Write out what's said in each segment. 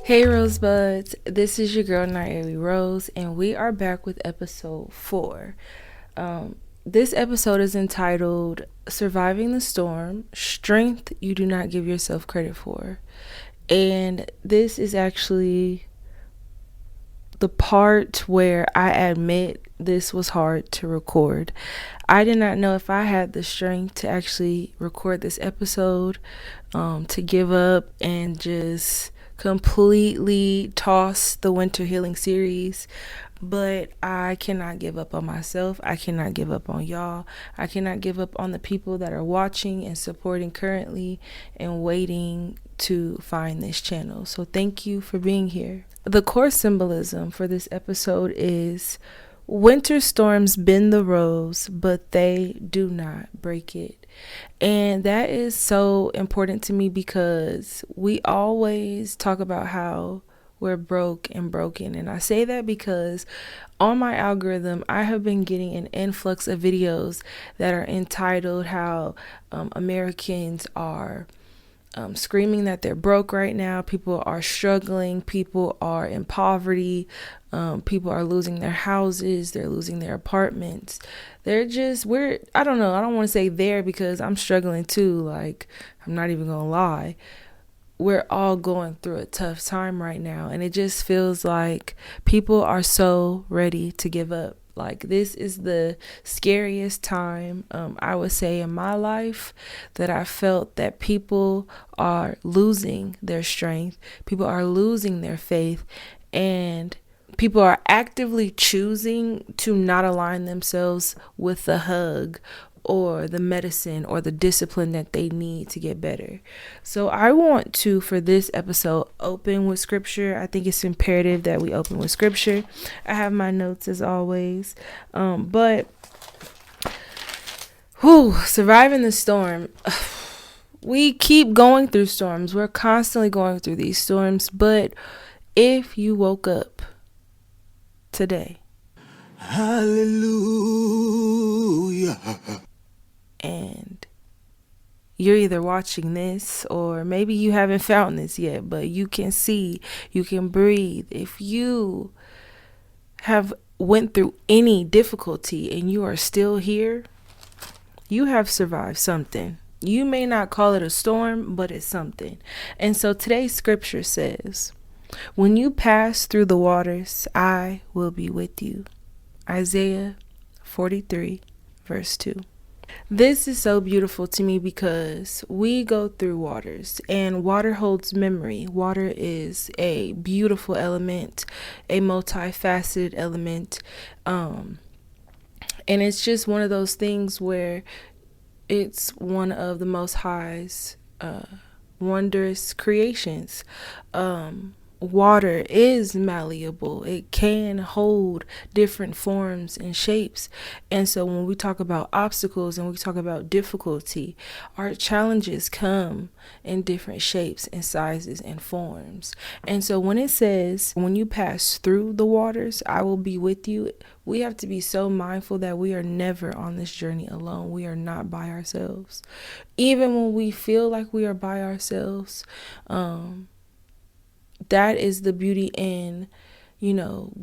Hey Rosebuds, this is your girl Nairi Rose, and we are back with episode 4. This episode is entitled Surviving the Storm, Strength You Do Not Give Yourself Credit For. And this is actually the part where I admit this was hard to record. I did not know if I had the strength to actually record this episode, to give up and just completely toss the Winter Healing series. But I cannot give up on myself. I cannot give up on y'all. I cannot give up on the people that are watching and supporting currently and waiting to find this channel. So thank you for being here. The core symbolism for this episode is winter storms bend the rose, but they do not break it. And that is so important to me because we always talk about how we're broke and broken. And I say that because on my algorithm, I have been getting an influx of videos that are entitled how Americans are screaming that they're broke right now. People are struggling. People are in poverty. People are losing their houses. They're losing their apartments. I don't know. I don't want to say there because I'm struggling too. Like, I'm not even going to lie. We're all going through a tough time right now. And it just feels like people are so ready to give up. Like, this is the scariest time, I would say, in my life that I felt that people are losing their strength. People are losing their faith. And people are actively choosing to not align themselves with the hug or the medicine or the discipline that they need to get better. So I want to, for this episode, open with scripture. I think it's imperative that we open with scripture. I have my notes as always. Surviving the storm. We keep going through storms. We're constantly going through these storms. But if you woke up today, hallelujah, and you're either watching this or maybe you haven't found this yet, but you can see, you can breathe. If you have went through any difficulty and you are still here, you have survived something. You may not call it a storm, but it's something. And so today's scripture says, when you pass through the waters, I will be with you. Isaiah 43, verse 2. This is so beautiful to me because we go through waters and water holds memory. Water is a beautiful element, a multifaceted element. And it's just one of those things where it's one of the Most High's wondrous creations. Water is malleable. It can hold different forms and shapes. And so when we talk about obstacles and we talk about difficulty, our challenges come in different shapes and sizes and forms. And so when it says, when you pass through the waters, I will be with you, we have to be so mindful that we are never on this journey alone. We are not by ourselves. Even when we feel like we are by ourselves, that is the beauty in,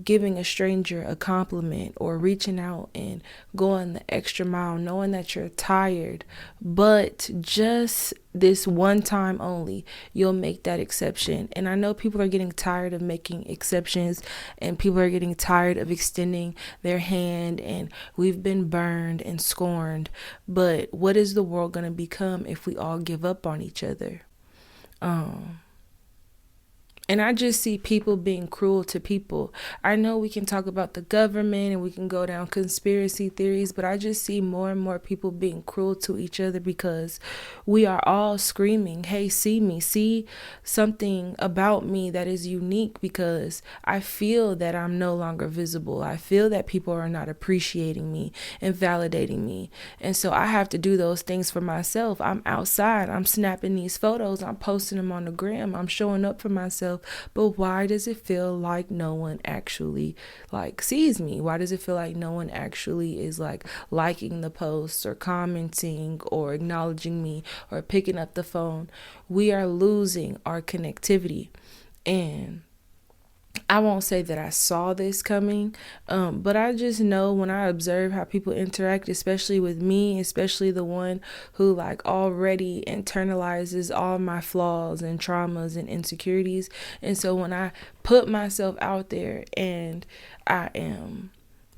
giving a stranger a compliment or reaching out and going the extra mile, knowing that you're tired, but just this one time only, you'll make that exception. And I know people are getting tired of making exceptions and people are getting tired of extending their hand, and we've been burned and scorned. But what is the world going to become if we all give up on each other? And I just see people being cruel to people. I know we can talk about the government and we can go down conspiracy theories, but I just see more and more people being cruel to each other because we are all screaming, hey, see me, see something about me that is unique, because I feel that I'm no longer visible. I feel that people are not appreciating me and validating me. And so I have to do those things for myself. I'm outside, I'm snapping these photos, I'm posting them on the gram, I'm showing up for myself. But why does it feel like no one actually sees me? Why does it feel like no one actually is liking the posts or commenting or acknowledging me or picking up the phone? We are losing our connectivity. And I won't say that I saw this coming, but I just know when I observe how people interact, especially with me, especially the one who like already internalizes all my flaws and traumas and insecurities. And so when I put myself out there and I am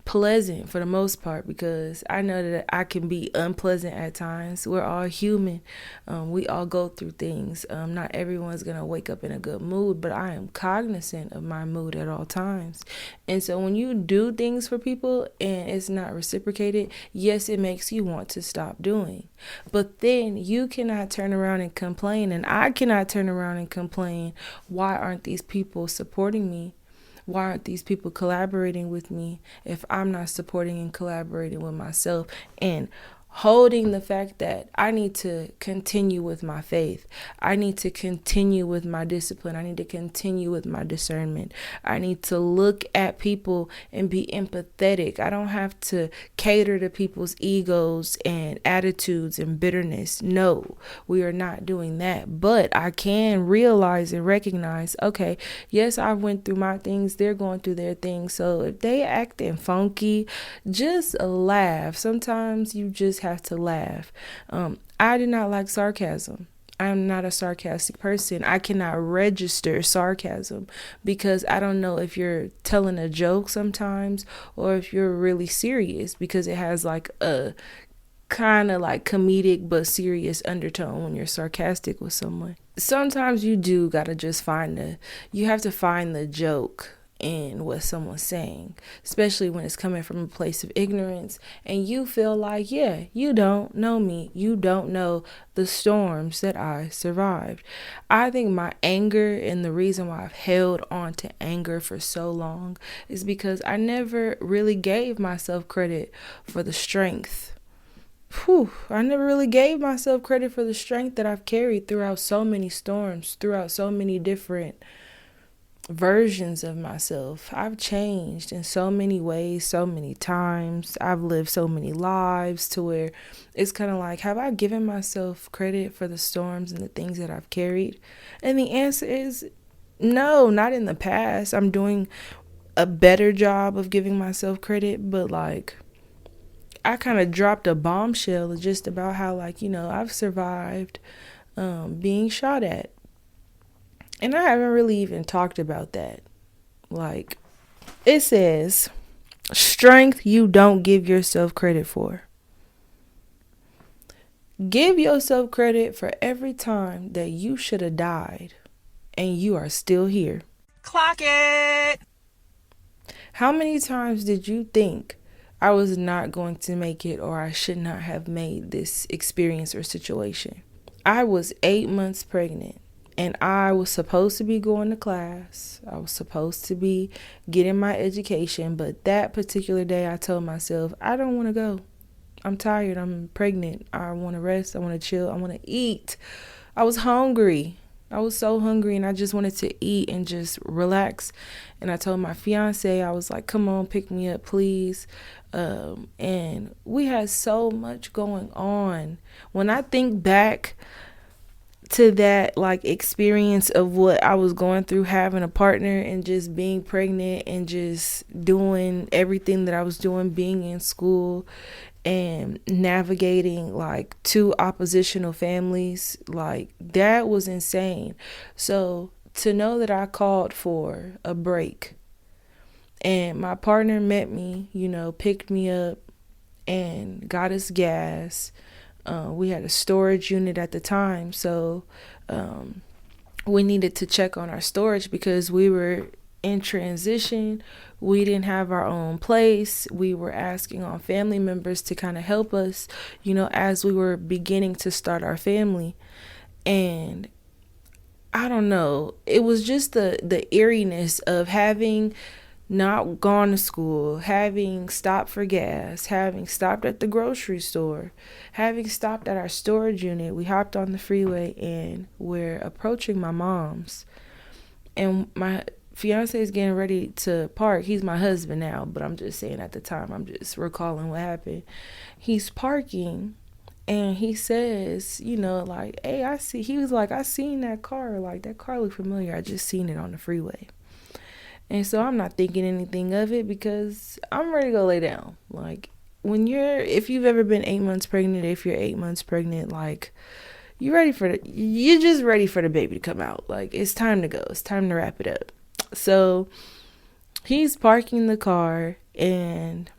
pleasant for the most part, because I know that I can be unpleasant at times. We're all human. We all go through things. Not everyone's going to wake up in a good mood, but I am cognizant of my mood at all times. And so when you do things for people and it's not reciprocated, yes, it makes you want to stop doing. But then you cannot turn around and complain, and I cannot turn around and complain, why aren't these people supporting me? Why aren't these people collaborating with me if I'm not supporting and collaborating with myself and holding the fact that I need to continue with my faith. I need to continue with my discipline. I need to continue with my discernment. I need to look at people and be empathetic. I don't have to cater to people's egos and attitudes and bitterness. No, we are not doing that. But I can realize and recognize, okay, yes, I went through my things. They're going through their things. So if they acting funky, just laugh. Sometimes you just have to laugh. I do not like sarcasm. I'm not a sarcastic person. I cannot register sarcasm because I don't know if you're telling a joke sometimes or if you're really serious, because it has like a kind of like comedic but serious undertone when you're sarcastic with someone. Sometimes you do gotta just you have to find the joke in what someone's saying, especially when it's coming from a place of ignorance and you feel like, yeah, you don't know me. You don't know the storms that I survived. I think my anger, and the reason why I've held on to anger for so long, is because I never really gave myself credit for the strength. I never really gave myself credit for the strength that I've carried throughout so many storms, throughout so many different versions of myself. I've changed in so many ways, so many times. I've lived so many lives to where it's kind of like, have I given myself credit for the storms and the things that I've carried? And the answer is no, not in the past. I'm doing a better job of giving myself credit, but like I kind of dropped a bombshell just about how, like, I've survived being shot at. And I haven't really even talked about that. Like, it says, strength you don't give yourself credit for. Give yourself credit for every time that you should have died and you are still here. Clock it! How many times did you think I was not going to make it, or I should not have made this experience or situation? I was 8 months pregnant. And I was supposed to be going to class. I was supposed to be getting my education. But that particular day, I told myself, I don't want to go. I'm tired. I'm pregnant. I want to rest. I want to chill. I want to eat. I was hungry. I was so hungry and I just wanted to eat and just relax. And I told my fiance, I was like, come on, pick me up, please. And we had so much going on. When I think back to that like experience of what I was going through, having a partner and just being pregnant and just doing everything that I was doing, being in school and navigating like 2 oppositional families, like that was insane. So to know that I called for a break and my partner met me, picked me up and got us gas. We had a storage unit at the time, so we needed to check on our storage because we were in transition. We didn't have our own place. We were asking on family members to kind of help us, as we were beginning to start our family. And I don't know, it was just the eeriness of having not gone to school, having stopped for gas, having stopped at the grocery store, having stopped at our storage unit. We hopped on the freeway and we're approaching my mom's. And my fiance is getting ready to park. He's my husband now, but I'm just saying at the time, I'm just recalling what happened. He's parking And he says, like, hey, he was like, I seen that car. Like, that car looked familiar. I just seen it on the freeway. And so I'm not thinking anything of it because I'm ready to go lay down. Like, if you've ever been 8 months pregnant, if you're 8 months pregnant, like, you're just ready for the baby to come out. Like, it's time to go. It's time to wrap it up. So he's parking the car and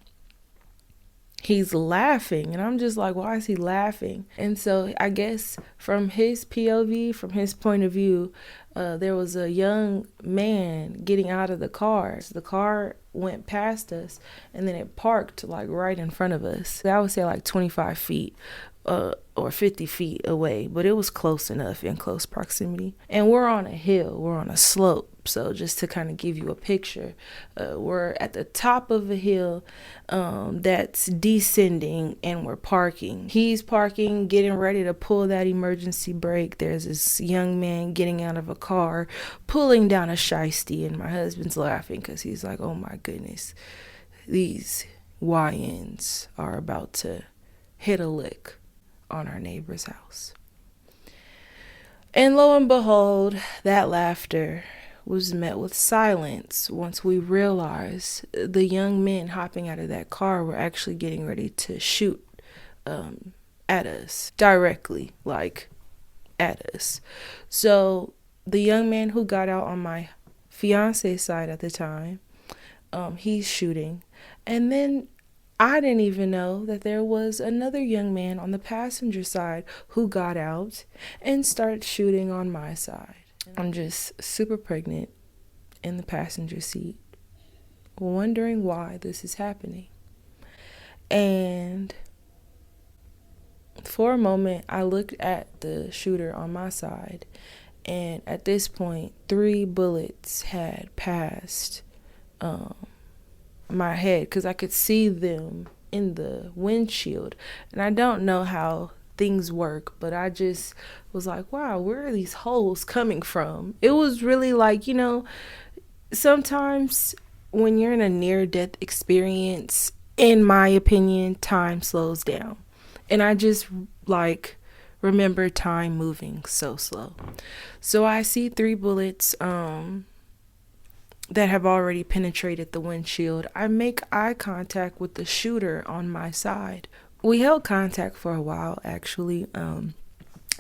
he's laughing, and I'm just like, why is he laughing? And so I guess from his POV, from his point of view, there was a young man getting out of the car. So the car went past us, and then it parked like right in front of us. I would say like 25 feet or 50 feet away, but it was close enough, in close proximity. And we're on a hill, we're on a slope. So just to kind of give you a picture, we're at the top of a hill that's descending, and we're parking. He's parking, getting ready to pull that emergency brake. There's this young man getting out of a car, pulling down a shiesty, and my husband's laughing because he's like, oh my goodness, these YNs are about to hit a lick on our neighbor's house. And lo and behold, that laughter was met with silence once we realized the young men hopping out of that car were actually getting ready to shoot at us directly, like at us. So the young man who got out on my fiance's side at the time, he's shooting. And then I didn't even know that there was another young man on the passenger side who got out and started shooting on my side. I'm just super pregnant in the passenger seat, wondering why this is happening. And for a moment, I looked at the shooter on my side, and at this point, 3 bullets had passed my head because I could see them in the windshield. And I don't know how things work, but I just was like, wow, where are these holes coming from? It was really like, sometimes when you're in a near-death experience, in my opinion, time slows down. And I just like remember time moving so slow. So I see 3 bullets that have already penetrated the windshield. I make eye contact with the shooter on my side. We held contact for a while, actually.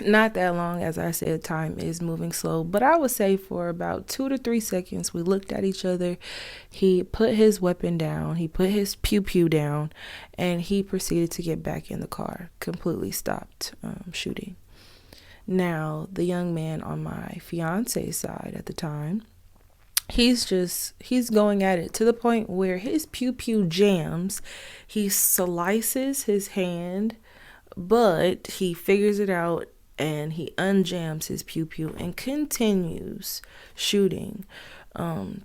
Not that long, as I said, time is moving slow. But I would say for about 2 to 3 seconds, we looked at each other. He put his weapon down. He put his pew-pew down. And he proceeded to get back in the car. Completely stopped shooting. Now, the young man on my fiance's side at the time, he's going at it to the point where his pew-pew jams. He slices his hand, but he figures it out and he unjams his pew-pew and continues shooting.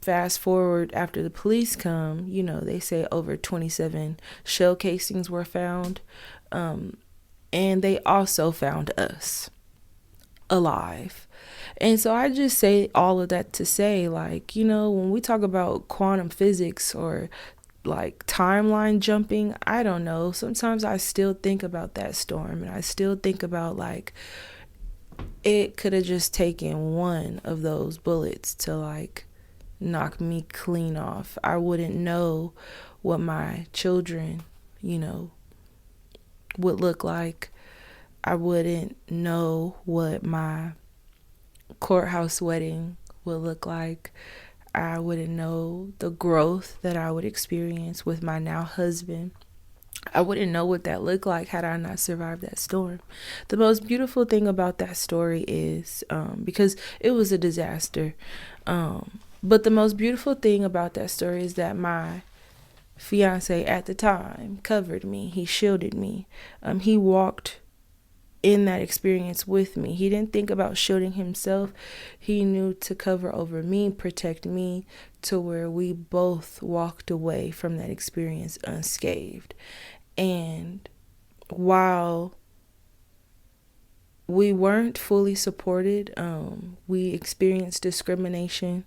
Fast forward, after the police come, they say over 27 shell casings were found. And they also found us alive. And so I just say all of that to say, like, when we talk about quantum physics or like timeline jumping, I don't know. Sometimes I still think about that storm, and I still think about like it could have just taken one of those bullets to like knock me clean off. I wouldn't know what my children, would look like. I wouldn't know what my courthouse wedding would look like. I wouldn't know the growth that I would experience with my now husband. I wouldn't know what that looked like had I not survived that storm. The most beautiful thing about that story is, because it was a disaster, but the most beautiful thing about that story is that my fiance at the time covered me. He shielded me. He walked in that experience with me. He didn't think about shielding himself. He knew to cover over me, protect me, to where we both walked away from that experience unscathed. And while we weren't fully supported, we experienced discrimination.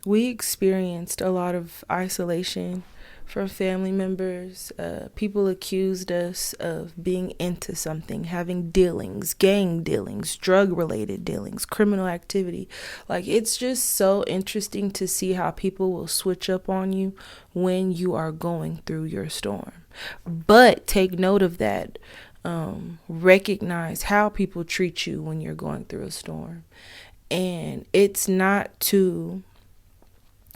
We experienced a lot of isolation. from family members. People accused us of being into something, having dealings, gang dealings, drug related dealings, criminal activity. Like, it's just so interesting to see how people will switch up on you when you are going through your storm. But take note of that. Recognize how people treat you when you're going through a storm. And it's not to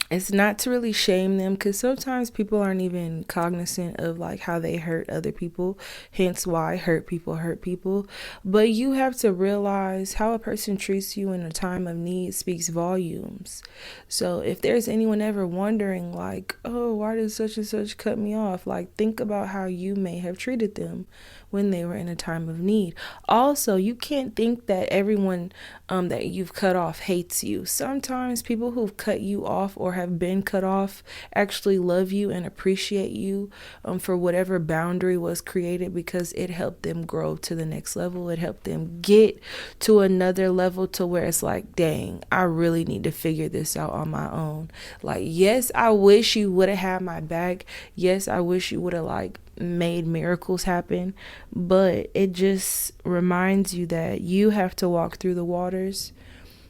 really shame them, because sometimes people aren't even cognizant of like how they hurt other people, hence why hurt people. But you have to realize how a person treats you in a time of need speaks volumes. So if there's anyone ever wondering like, oh, why did such and such cut me off, like, think about how you may have treated them when they were in a time of need. Also, you can't think that everyone that you've cut off hates you. Sometimes people who've cut you off or have been cut off actually love you and appreciate you for whatever boundary was created, because it helped them grow to the next level. It helped them get to another level to where it's like, dang, I really need to figure this out on my own. Like, yes, I wish you would have had my back. Yes, I wish you would have like made miracles happen, but it just reminds you that you have to walk through the waters.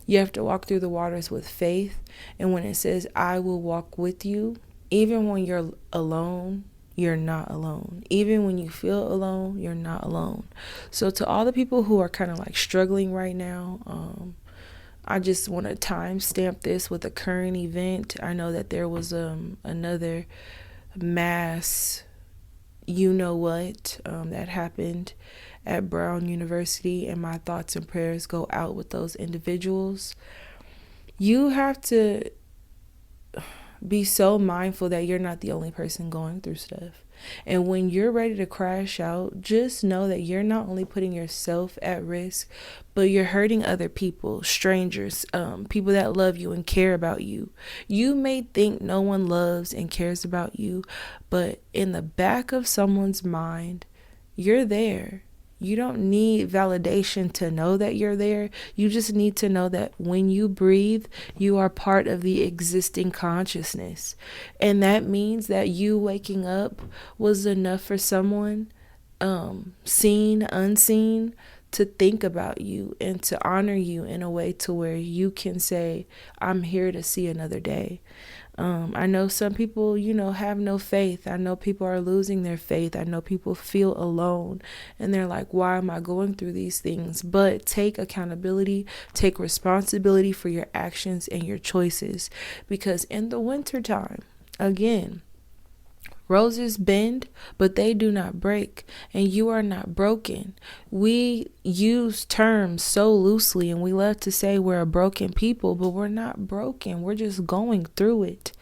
You have to walk through the waters with faith. And when it says, I will walk with you, even when you're alone, you're not alone. Even when you feel alone, you're not alone. So to all the people who are kind of like struggling right now, I just want to timestamp this with a current event. I know that there was another mass that happened at Brown University, and my thoughts and prayers go out with those individuals. You have to be so mindful that you're not the only person going through stuff. And when you're ready to crash out, just know that you're not only putting yourself at risk, but you're hurting other people, strangers, people that love you and care about you. You may think no one loves and cares about you, but in the back of someone's mind, you're there. You don't need validation to know that you're there. You just need to know that when you breathe, you are part of the existing consciousness. And that means that you waking up was enough for someone, seen, unseen, to think about you and to honor you in a way to where you can say, I'm here to see another day. I know some people, have no faith. I know people are losing their faith. I know people feel alone and they're like, why am I going through these things? But take accountability, take responsibility for your actions and your choices. Because in the wintertime, again, roses bend, but they do not break, and you are not broken. We use terms so loosely, and we love to say we're a broken people, but we're not broken. We're just going through it.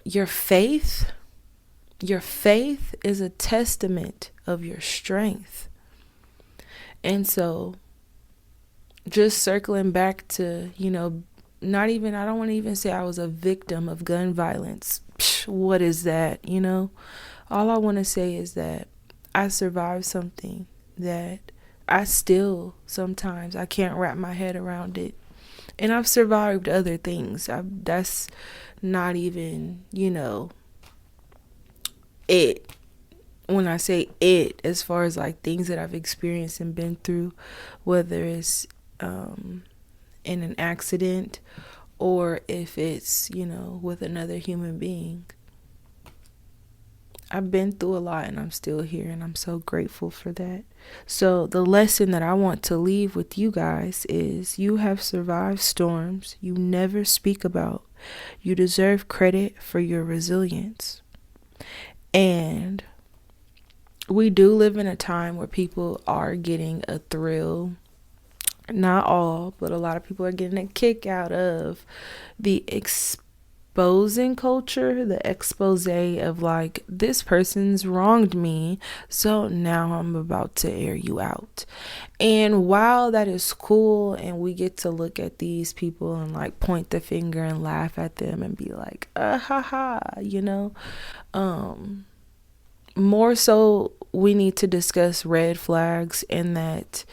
Your faith is a testament of your strength. And so, just circling back to, I don't want to even say I was a victim of gun violence. What is that? All I want to say is that I survived something that I still sometimes I can't wrap my head around it. And I've survived other things. That's not even, it. When I say it, as far as like things that I've experienced and been through, whether it's in an accident or if it's, with another human being. I've been through a lot and I'm still here, and I'm so grateful for that. So the lesson that I want to leave with you guys is you have survived storms you never speak about. You deserve credit for your resilience. And we do live in a time where people are getting a thrill. Not all, but a lot of people are getting a kick out of the exposing culture, the expose of like, this person's wronged me, so now I'm about to air you out. And while that is cool and we get to look at these people and like point the finger and laugh at them and be like, ha ha, more so we need to discuss red flags, and that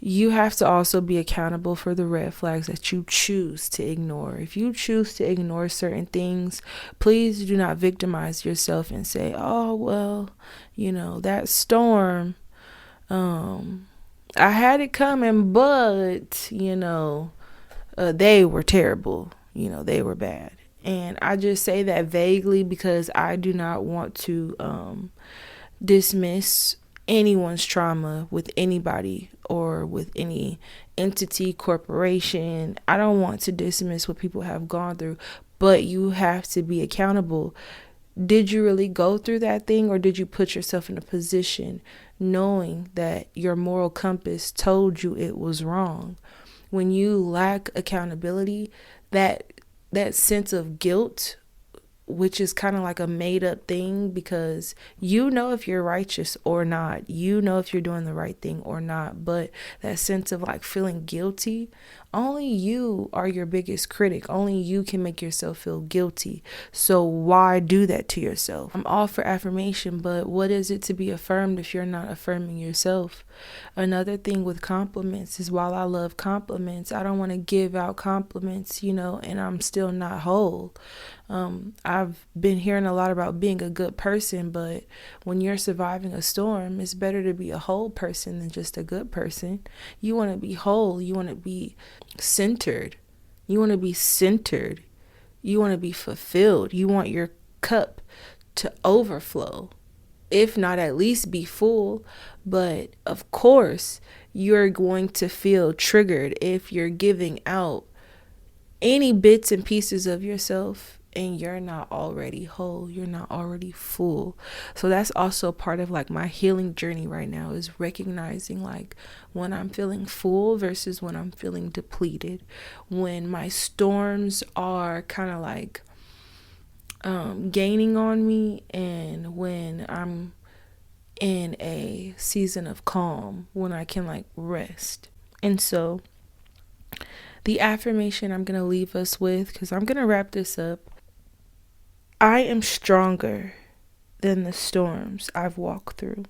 you have to also be accountable for the red flags that you choose to ignore. If you choose to ignore certain things, please do not victimize yourself and say, oh, well, that storm, I had it coming, but, they were terrible. They were bad. And I just say that vaguely because I do not want to dismiss anyone's trauma with anybody or with any entity, corporation. I don't want to dismiss what people have gone through, but you have to be accountable. Did you really go through that thing, or did you put yourself in a position knowing that your moral compass told you it was wrong? When you lack accountability, that sense of guilt, which is kind of like a made up thing, because if you're righteous or not, if you're doing the right thing or not, but that sense of like feeling guilty, only you are your biggest critic. Only you can make yourself feel guilty. So why do that to yourself? I'm all for affirmation, but what is it to be affirmed if you're not affirming yourself? Another thing with compliments is, while I love compliments, I don't want to give out compliments, and I'm still not whole. I've been hearing a lot about being a good person, but when you're surviving a storm, it's better to be a whole person than just a good person. You want to be whole. You want to be centered. You want to be centered. You want to be fulfilled. You want your cup to overflow, if not at least be full. But of course, you're going to feel triggered if you're giving out any bits and pieces of yourself and you're not already whole, you're not already full. So that's also part of like my healing journey right now, is recognizing like when I'm feeling full versus when I'm feeling depleted, when my storms are kind of like gaining on me, and when I'm in a season of calm, when I can like rest. And so the affirmation I'm going to leave us with, because I'm going to wrap this up: I am stronger than the storms I've walked through.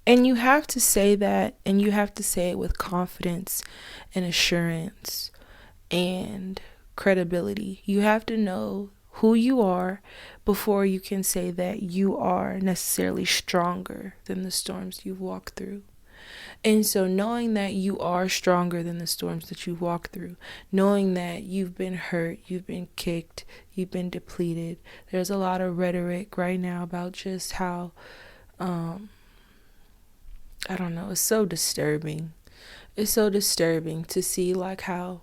And you have to say that, and you have to say it with confidence and assurance and credibility. You have to know who you are before you can say that you are necessarily stronger than the storms you've walked through. And so knowing that you are stronger than the storms that you've walked through, knowing that you've been hurt, you've been kicked, you've been depleted. There's a lot of rhetoric right now about just how, I don't know, it's so disturbing. It's so disturbing to see like how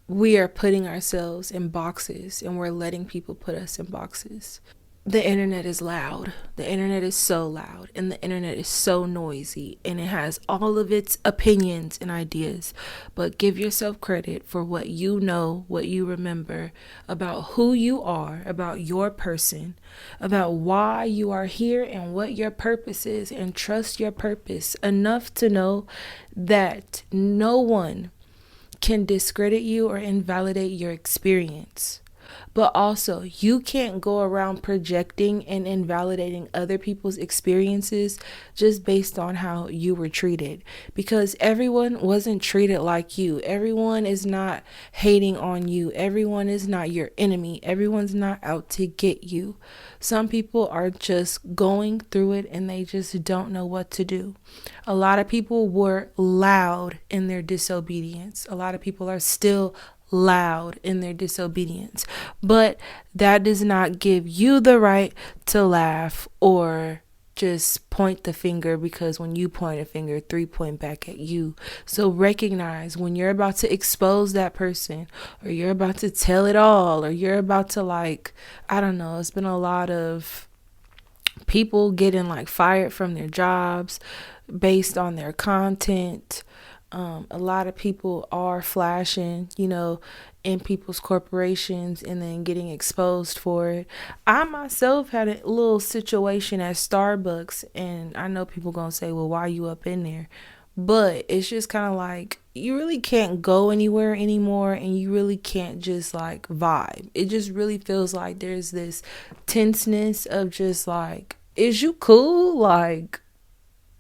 we are putting ourselves in boxes and we're letting people put us in boxes. The internet is loud. The internet is so loud, and the internet is so noisy, and it has all of its opinions and ideas. But give yourself credit for what you know, what you remember about who you are, about your person, about why you are here and what your purpose is, and trust your purpose enough to know that no one can discredit you or invalidate your experience. But also, you can't go around projecting and invalidating other people's experiences just based on how you were treated, because everyone wasn't treated like you. Everyone is not hating on you. Everyone is not your enemy. Everyone's not out to get you. Some people are just going through it and they just don't know what to do. A lot of people were loud in their disobedience. A lot of people are still loud in their disobedience, but that does not give you the right to laugh or just point the finger, because when you point a finger, three point back at you. So recognize when you're about to expose that person, or you're about to tell it all, or you're about to I don't know, it's been a lot of people getting fired from their jobs based on their content. A lot of people are flashing, in people's corporations and then getting exposed for it. I myself had a little situation at Starbucks, and I know people gonna say, well, why are you up in there? But it's just kind of you really can't go anywhere anymore, and you really can't just vibe. It just really feels like there's this tenseness of just is you cool?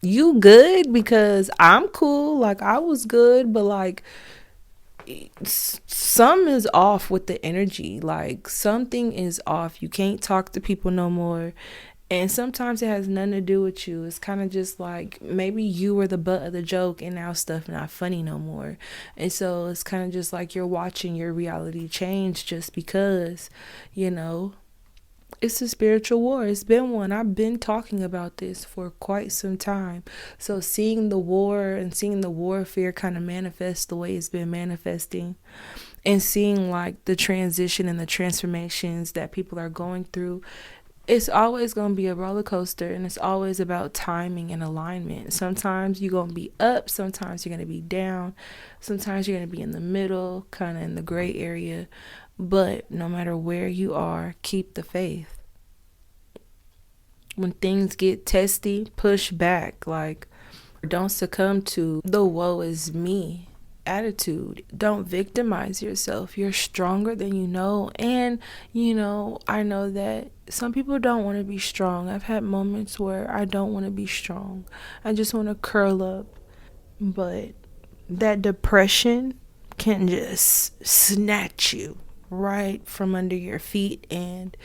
you good because I'm cool. Like, I was good, but like, some is off with the energy. Like, something is off. You can't talk to people no more. And sometimes it has nothing to do with you. It's kind of just like maybe you were the butt of the joke and now stuff not funny no more. And so it's kind of just like you're watching your reality change just because, you know, it's a spiritual war. It's been one. I've been talking about this for quite some time. So seeing the war and seeing the warfare kind of manifest the way it's been manifesting, and seeing like the transition and the transformations that people are going through, it's always going to be a roller coaster, and it's always about timing and alignment. Sometimes you're going to be up, sometimes you're going to be down, sometimes you're going to be in the middle, kind of in the gray area. But no matter where you are, keep the faith. When things get testy, push back. Like, don't succumb to the woe is me attitude. Don't victimize yourself. You're stronger than you know. And, I know that some people don't want to be strong. I've had moments where I don't want to be strong. I just want to curl up. But that depression can just snatch you right from under your feet, and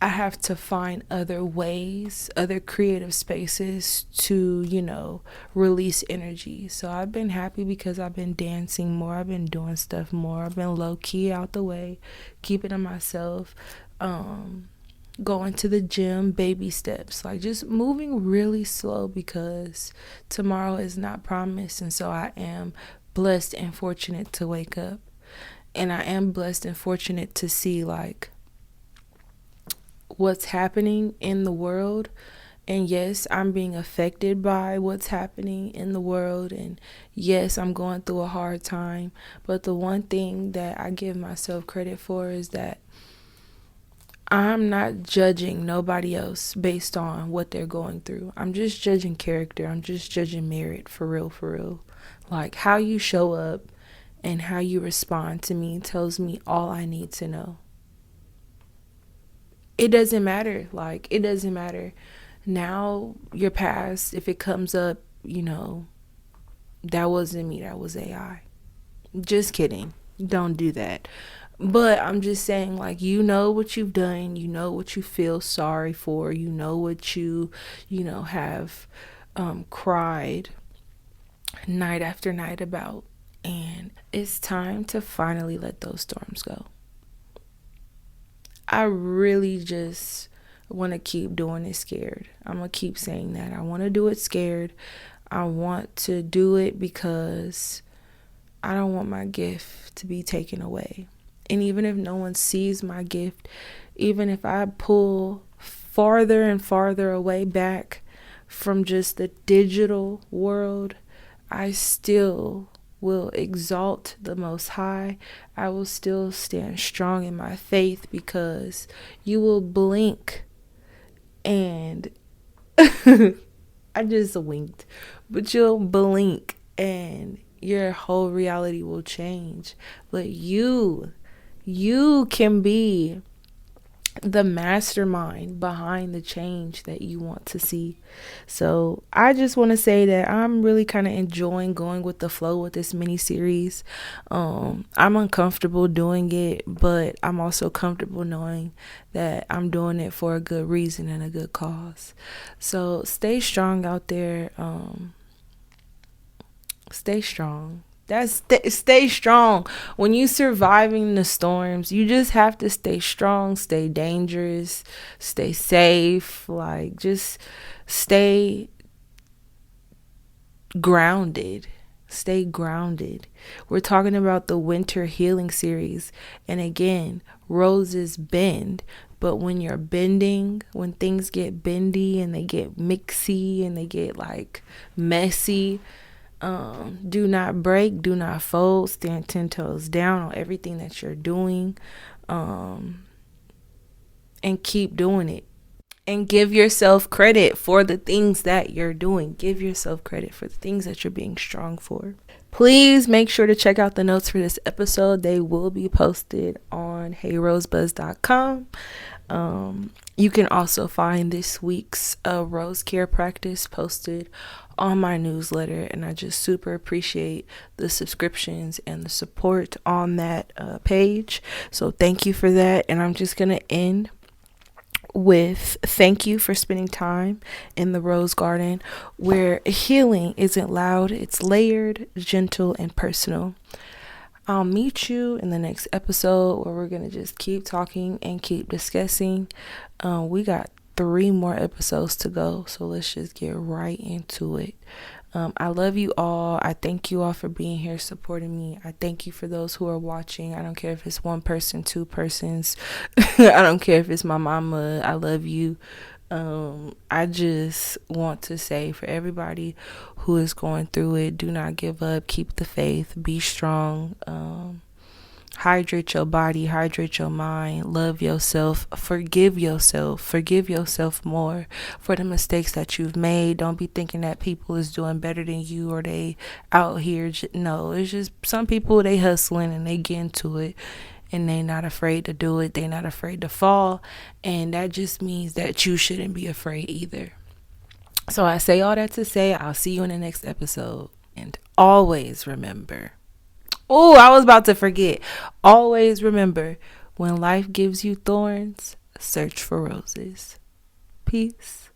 I have to find other ways, other creative spaces to, release energy. So I've been happy because I've been dancing more. I've been doing stuff more. I've been low key out the way, keeping to myself, going to the gym, baby steps, like just moving really slow because tomorrow is not promised. And so I am blessed and fortunate to wake up. And I am blessed and fortunate to see like what's happening in the world. And yes, I'm being affected by what's happening in the world. And yes, I'm going through a hard time. But the one thing that I give myself credit for is that I'm not judging nobody else based on what they're going through. I'm just judging character. I'm just judging merit, for real, for real. Like, how you show up and how you respond to me tells me all I need to know. It doesn't matter. Like, it doesn't matter. Now, your past, if it comes up, that wasn't me, that was AI. Just kidding. Don't do that. But I'm just saying, like, you know what you've done. You know what you feel sorry for. You know what have cried night after night about. And it's time to finally let those storms go. I really just want to keep doing it scared. I'm going to keep saying that. I want to do it scared. I want to do it because I don't want my gift to be taken away. And even if no one sees my gift, even if I pull farther and farther away back from just the digital world, I still will exalt the Most High. I will still stand strong in my faith, because you will blink and I just winked, but you'll blink and your whole reality will change. But you can be the mastermind behind the change that you want to see. So I just want to say that I'm really kind of enjoying going with the flow with this mini series. I'm uncomfortable doing it, but I'm also comfortable knowing that I'm doing it for a good reason and a good cause. So stay strong out there. Stay strong. Stay strong. When you surviving the storms, you just have to stay strong, stay dangerous, stay safe. Like, just stay grounded. Stay grounded. We're talking about the winter healing series. And again, roses bend. But when you're bending, when things get bendy and they get mixy and they get like messy, do not break, do not fold, stand 10 toes down on everything that you're doing, and keep doing it. And give yourself credit for the things that you're doing. Give yourself credit for the things that you're being strong for. Please make sure to check out the notes for this episode. They will be posted on heyrosebuzz.com. You can also find this week's rose care practice posted on my newsletter, and I just super appreciate the subscriptions and the support on that page. So thank you for that. And I'm just gonna end with thank you for spending time in the rose garden, where healing isn't loud, it's layered, gentle, and personal. I'll meet you in the next episode where we're going to just keep talking and keep discussing. We got 3 more episodes to go, so let's just get right into it. I love you all. I thank you all for being here supporting me. I thank you for those who are watching. I don't care if it's 1 person, 2 persons. I don't care if it's my mama. I love you. I just want to say, for everybody who is going through it, do not give up. Keep the faith. Be strong. Hydrate your body. Hydrate your mind. Love yourself. Forgive yourself. Forgive yourself more for the mistakes that you've made. Don't be thinking that people is doing better than you, or they out here. No, it's just some people, they hustling and they get into it, and they not afraid to do it. They not afraid to fall, and that just means that you shouldn't be afraid either. So I say all that to say, I'll see you in the next episode, and always remember, I was about to forget, always remember, when life gives you thorns, search for roses. Peace.